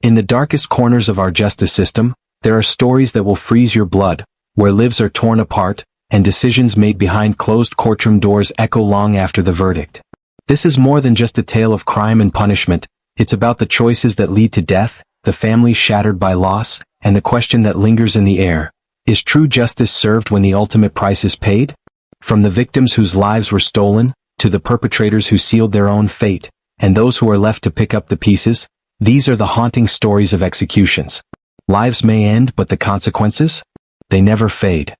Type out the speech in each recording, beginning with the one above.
In the darkest corners of our justice system, there are stories that will freeze your blood, where lives are torn apart, and decisions made behind closed courtroom doors echo long after the verdict. This is more than just a tale of crime and punishment, it's about the choices that lead to death, the families shattered by loss, and the question that lingers in the air. Is true justice served when the ultimate price is paid? From the victims whose lives were stolen, to the perpetrators who sealed their own fate, and those who are left to pick up the pieces, these are the haunting stories of executions. Lives may end, but the consequences? They never fade.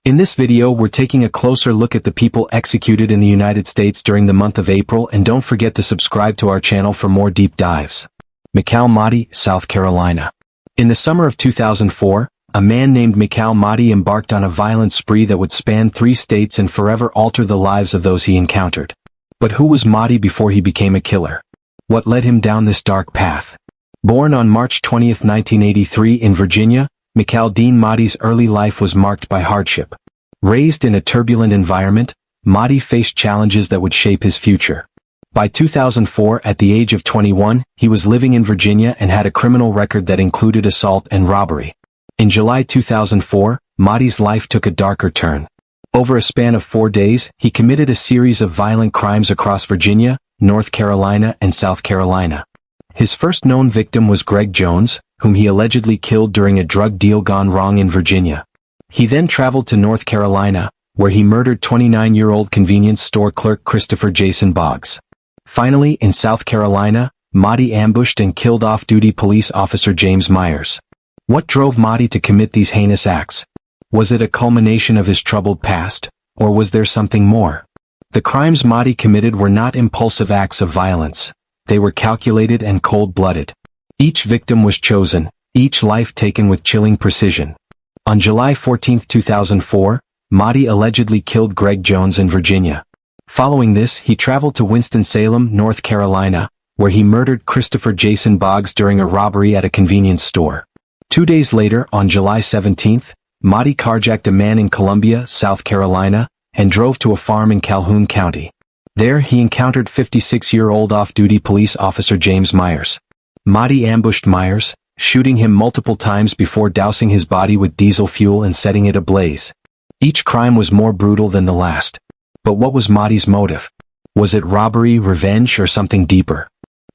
In this video, we're taking a closer look at the people executed in the United States during the month of April, and don't forget to subscribe to our channel for more deep dives. Mikal Mahdi, South Carolina. In the summer of 2004, a man named Mikal Mahdi embarked on a violent spree that would span 3 states and forever alter the lives of those he encountered. But who was Mahdi before he became a killer? What led him down this dark path? Born on March 20, 1983 in Virginia, Mikal Mahdi's early life was marked by hardship. Raised in a turbulent environment, Mahdi faced challenges that would shape his future. By 2004, at the age of 21, he was living in Virginia and had a criminal record that included assault and robbery. In July 2004, Mahdi's life took a darker turn. Over a span of 4 days, he committed a series of violent crimes across Virginia, North Carolina, and South Carolina. His first known victim was Greg Jones, whom he allegedly killed during a drug deal gone wrong in Virginia. He then traveled to North Carolina, where he murdered 29-year-old convenience store clerk Christopher Jason Boggs. Finally, in South Carolina, Mahdi ambushed and killed off-duty police officer James Myers. What drove Mahdi to commit these heinous acts? Was it a culmination of his troubled past, or was there something more? The crimes Mahdi committed were not impulsive acts of violence. They were calculated and cold-blooded. Each victim was chosen, each life taken with chilling precision. On July 14, 2004, Mahdi allegedly killed Greg Jones in Virginia. Following this, he traveled to Winston-Salem, North Carolina, where he murdered Christopher Jason Boggs during a robbery at a convenience store. 2 days later, on July 17, Mahdi carjacked a man in Columbia, South Carolina, and drove to a farm in Calhoun County. There, he encountered 56-year-old off-duty police officer James Myers. Mahdi ambushed Myers, shooting him multiple times before dousing his body with diesel fuel and setting it ablaze. Each crime was more brutal than the last. But what was Mahdi's motive? Was it robbery, revenge, or something deeper?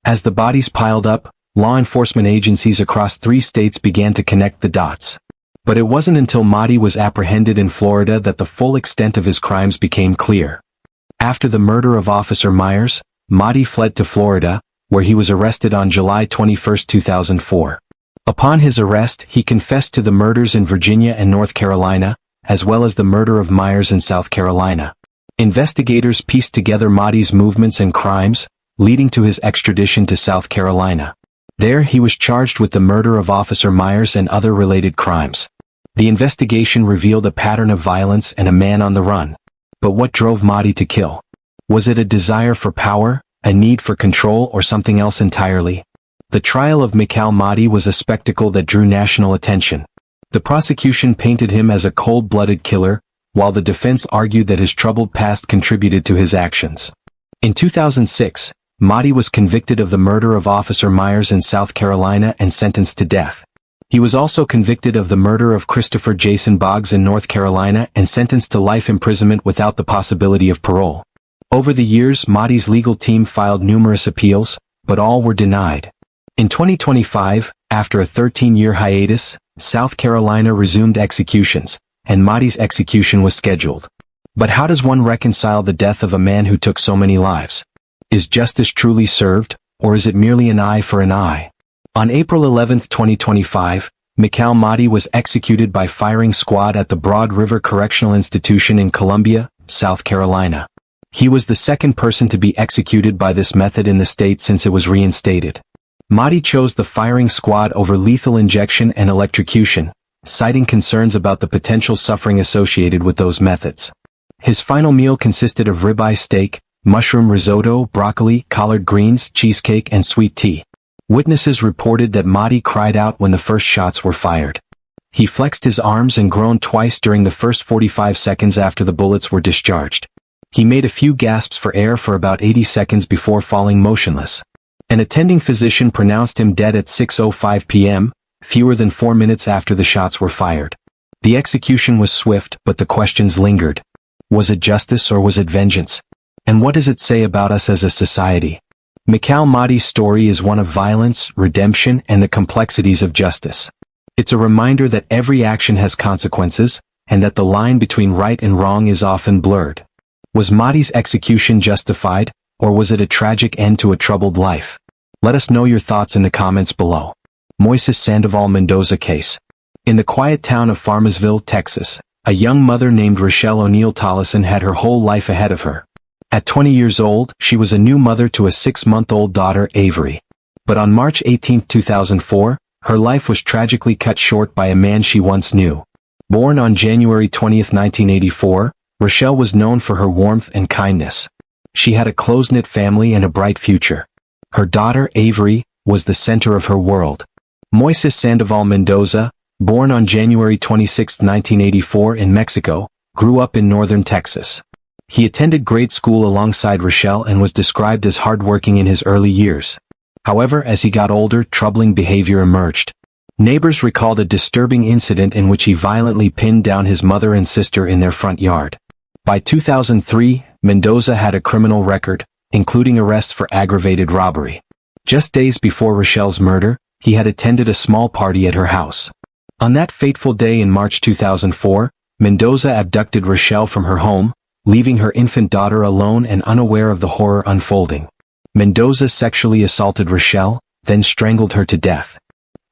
As the bodies piled up, law enforcement agencies across 3 states began to connect the dots. But it wasn't until Mahdi was apprehended in Florida that the full extent of his crimes became clear. After the murder of Officer Myers, Mahdi fled to Florida, where he was arrested on July 21, 2004. Upon his arrest, he confessed to the murders in Virginia and North Carolina, as well as the murder of Myers in South Carolina. Investigators pieced together Mahdi's movements and crimes, leading to his extradition to South Carolina. There, he was charged with the murder of Officer Myers and other related crimes. The investigation revealed a pattern of violence and a man on the run. But what drove Mahdi to kill? Was it a desire for power, a need for control, or something else entirely? The trial of Mikal Mahdi was a spectacle that drew national attention. The prosecution painted him as a cold-blooded killer, while the defense argued that his troubled past contributed to his actions. In 2006, Mahdi was convicted of the murder of Officer Myers in South Carolina and sentenced to death. He was also convicted of the murder of Christopher Jason Boggs in North Carolina and sentenced to life imprisonment without the possibility of parole. Over the years, Mahdi's legal team filed numerous appeals, but all were denied. In 2025, after a 13-year hiatus, South Carolina resumed executions, and Mahdi's execution was scheduled. But how does one reconcile the death of a man who took so many lives? Is justice truly served, or is it merely an eye for an eye? On April 11, 2025, Mikal Mahdi was executed by firing squad at the Broad River Correctional Institution in Columbia, South Carolina. He was the second person to be executed by this method in the state since it was reinstated. Mahdi chose the firing squad over lethal injection and electrocution, citing concerns about the potential suffering associated with those methods. His final meal consisted of ribeye steak, mushroom risotto, broccoli, collard greens, cheesecake, and sweet tea. Witnesses reported that Mahdi cried out when the first shots were fired. He flexed his arms and groaned twice during the first 45 seconds after the bullets were discharged. He made a few gasps for air for about 80 seconds before falling motionless. An attending physician pronounced him dead at 6:05 p.m., fewer than 4 minutes after the shots were fired. The execution was swift, but the questions lingered. Was it justice or was it vengeance? And what does it say about us as a society? Mikal Mahdi's story is one of violence, redemption, and the complexities of justice. It's a reminder that every action has consequences, and that the line between right and wrong is often blurred. Was Mahdi's execution justified, or was it a tragic end to a troubled life? Let us know your thoughts in the comments below. Moises Mendoza case. In the quiet town of Farmersville, Texas, a young mother named Rochelle O'Neal Tollison had her whole life ahead of her. At 20 years old, she was a new mother to a 6-month-old daughter, Avery. But on March 18, 2004, her life was tragically cut short by a man she once knew. Born on January 20, 1984, Rochelle was known for her warmth and kindness. She had a close-knit family and a bright future. Her daughter, Avery, was the center of her world. Moises Mendoza, born on January 26, 1984 in Mexico, grew up in northern Texas. He attended grade school alongside Rochelle and was described as hardworking in his early years. However, as he got older, troubling behavior emerged. Neighbors recalled a disturbing incident in which he violently pinned down his mother and sister in their front yard. By 2003, Mendoza had a criminal record, including arrests for aggravated robbery. Just days before Rochelle's murder, he had attended a small party at her house. On that fateful day in March 2004, Mendoza abducted Rochelle from her home, leaving her infant daughter alone and unaware of the horror unfolding. Mendoza sexually assaulted Rochelle, then strangled her to death.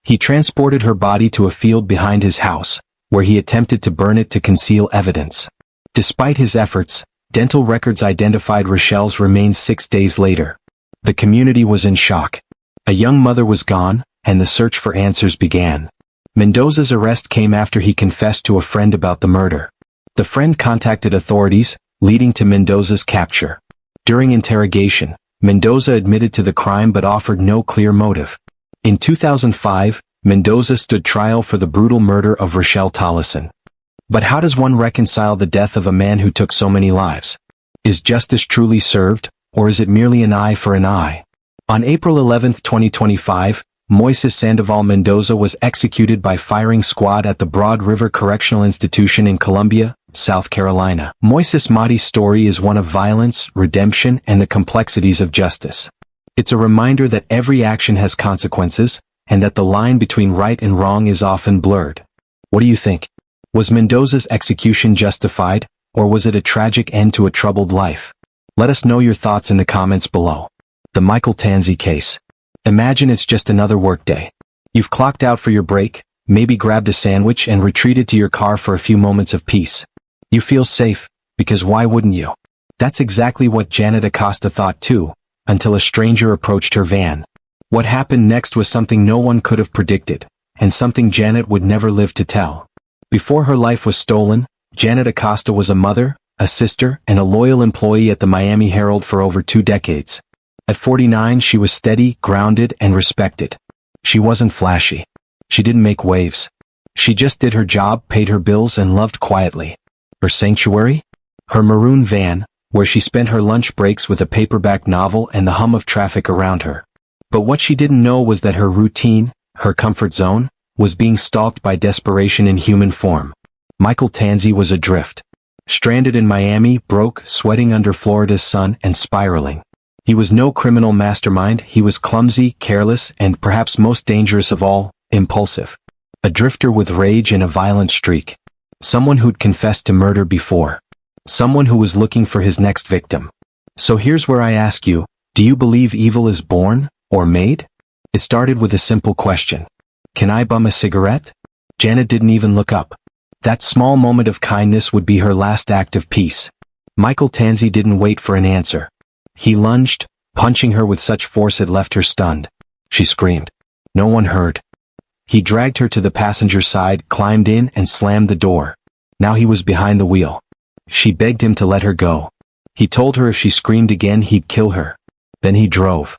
He transported her body to a field behind his house, where he attempted to burn it to conceal evidence. Despite his efforts, dental records identified Rochelle's remains 6 days later. The community was in shock. A young mother was gone, and the search for answers began. Mendoza's arrest came after he confessed to a friend about the murder. The friend contacted authorities, leading to Mendoza's capture. During interrogation, Mendoza admitted to the crime but offered no clear motive. In 2005, Mendoza stood trial for the brutal murder of Rochelle Tollison. But how does one reconcile the death of a man who took so many lives? Is justice truly served, or is it merely an eye for an eye? On April 11, 2025, Moises Mendoza was executed by firing squad at the Broad River Correctional Institution in Columbia, South Carolina. Moises Mahdi's story is one of violence, redemption, and the complexities of justice. It's a reminder that every action has consequences, and that the line between right and wrong is often blurred. What do you think? Was Mendoza's execution justified, or was it a tragic end to a troubled life? Let us know your thoughts in the comments below. The Michael Tanzi case. Imagine it's just another workday. You've clocked out for your break, maybe grabbed a sandwich and retreated to your car for a few moments of peace. You feel safe, because why wouldn't you? That's exactly what Janet Acosta thought too, until a stranger approached her van. What happened next was something no one could have predicted, and something Janet would never live to tell. Before her life was stolen, Janet Acosta was a mother, a sister, and a loyal employee at the Miami Herald for over 2 decades. At 49, she was steady, grounded, and respected. She wasn't flashy. She didn't make waves. She just did her job, paid her bills, and loved quietly. Her sanctuary? Her maroon van, where she spent her lunch breaks with a paperback novel and the hum of traffic around her. But what she didn't know was that her routine, her comfort zone, was being stalked by desperation in human form. Michael Tanzi was adrift. Stranded in Miami, broke, sweating under Florida's sun, and spiraling. He was no criminal mastermind, he was clumsy, careless, and perhaps most dangerous of all, impulsive. A drifter with rage and a violent streak. Someone who'd confessed to murder before. Someone who was looking for his next victim. So here's where I ask you, do you believe evil is born, or made? It started with a simple question. Can I bum a cigarette? Janet didn't even look up. That small moment of kindness would be her last act of peace. Michael Tanzi didn't wait for an answer. He lunged, punching her with such force it left her stunned. She screamed. No one heard. He dragged her to the passenger side, climbed in, and slammed the door. Now he was behind the wheel. She begged him to let her go. He told her if she screamed again he'd kill her. Then he drove.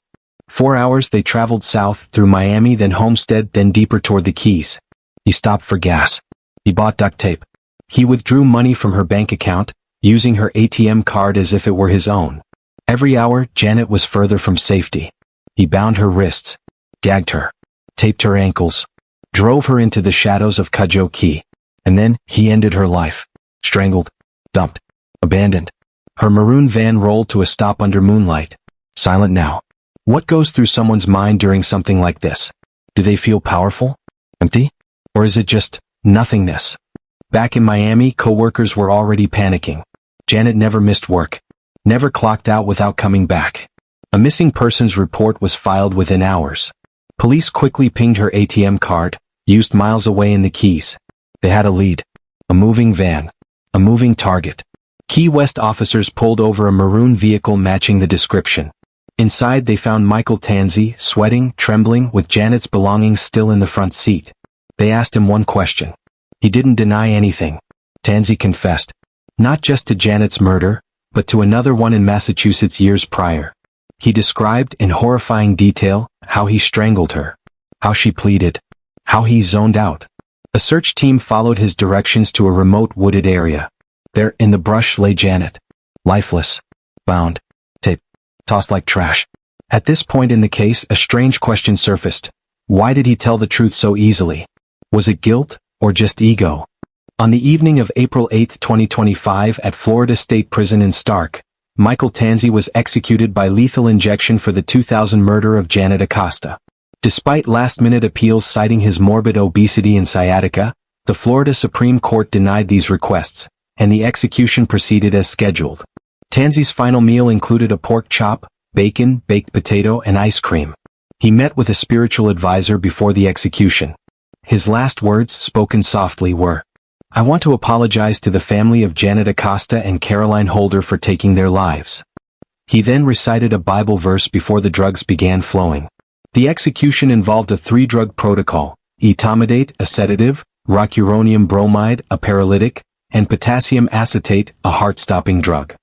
4 hours they traveled south, through Miami, then Homestead, then deeper toward the Keys. He stopped for gas. He bought duct tape. He withdrew money from her bank account, using her ATM card as if it were his own. Every hour, Janet was further from safety. He bound her wrists, gagged her, taped her ankles, drove her into the shadows of Kajoki, and then he ended her life. Strangled, dumped, abandoned. Her maroon van rolled to a stop under moonlight. Silent now. What goes through someone's mind during something like this? Do they feel powerful? Empty? Or is it just nothingness? Back in Miami, co-workers were already panicking. Janet never missed work. Never clocked out without coming back. A missing persons report was filed within hours. Police quickly pinged her ATM card, used miles away in the Keys. They had a lead. A moving van. A moving target. Key West officers pulled over a maroon vehicle matching the description. Inside they found Michael Tanzi, sweating, trembling, with Janet's belongings still in the front seat. They asked him one question. He didn't deny anything. Tanzi confessed. Not just to Janet's murder, but to another one in Massachusetts years prior. He described in horrifying detail how he strangled her, how she pleaded, how he zoned out. A search team followed his directions to a remote wooded area. There, in the brush, lay Janet. Lifeless. Bound. Taped. Tossed like trash. At this point in the case, a strange question surfaced. Why did he tell the truth so easily? Was it guilt, or just ego? On the evening of April 8, 2025 at Florida State Prison in Stark, Michael Tanzi was executed by lethal injection for the 2000 murder of Janet Acosta. Despite last-minute appeals citing his morbid obesity and sciatica, the Florida Supreme Court denied these requests, and the execution proceeded as scheduled. Tanzi's final meal included a pork chop, bacon, baked potato, and ice cream. He met with a spiritual advisor before the execution. His last words, spoken softly, were, "I want to apologize to the family of Janet Acosta and Caroline Holder for taking their lives." He then recited a Bible verse before the drugs began flowing. The execution involved a 3-drug protocol: etomidate, a sedative, rocuronium bromide, a paralytic, and potassium acetate, a heart-stopping drug.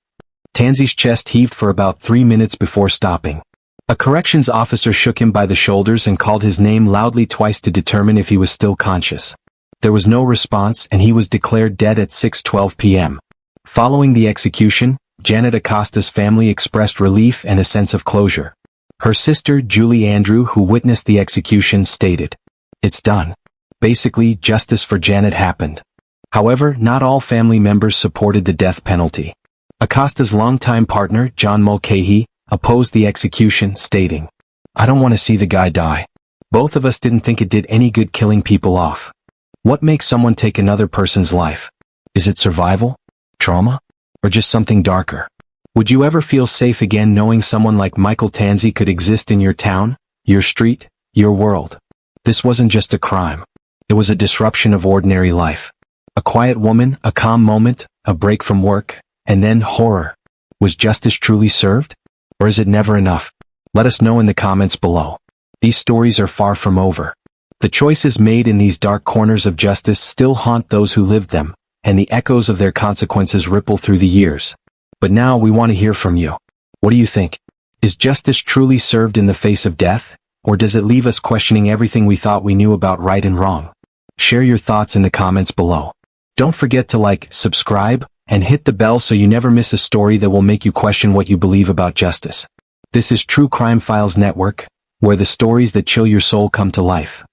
Tanzi's chest heaved for about 3 minutes before stopping. A corrections officer shook him by the shoulders and called his name loudly twice to determine if he was still conscious. There was no response, and he was declared dead at 6:12 p.m. Following the execution, Janet Acosta's family expressed relief and a sense of closure. Her sister, Julie Andrew, who witnessed the execution, stated, "It's done. Basically, justice for Janet happened." However, not all family members supported the death penalty. Acosta's longtime partner, John Mulcahy, opposed the execution, stating, "I don't want to see the guy die. Both of us didn't think it did any good killing people off. What makes someone take another person's life? Is it survival? Trauma? Or just something darker? Would you ever feel safe again knowing someone like Michael Tanzi could exist in your town, your street, your world?" This wasn't just a crime. It was a disruption of ordinary life. A quiet woman, a calm moment, a break from work, and then horror. Was justice truly served? Or is it never enough? Let us know in the comments below. These stories are far from over. The choices made in these dark corners of justice still haunt those who lived them, and the echoes of their consequences ripple through the years. But now we want to hear from you. What do you think? Is justice truly served in the face of death, or does it leave us questioning everything we thought we knew about right and wrong? Share your thoughts in the comments below. Don't forget to like, subscribe, and hit the bell so you never miss a story that will make you question what you believe about justice. This is True Crime Files Network, where the stories that chill your soul come to life.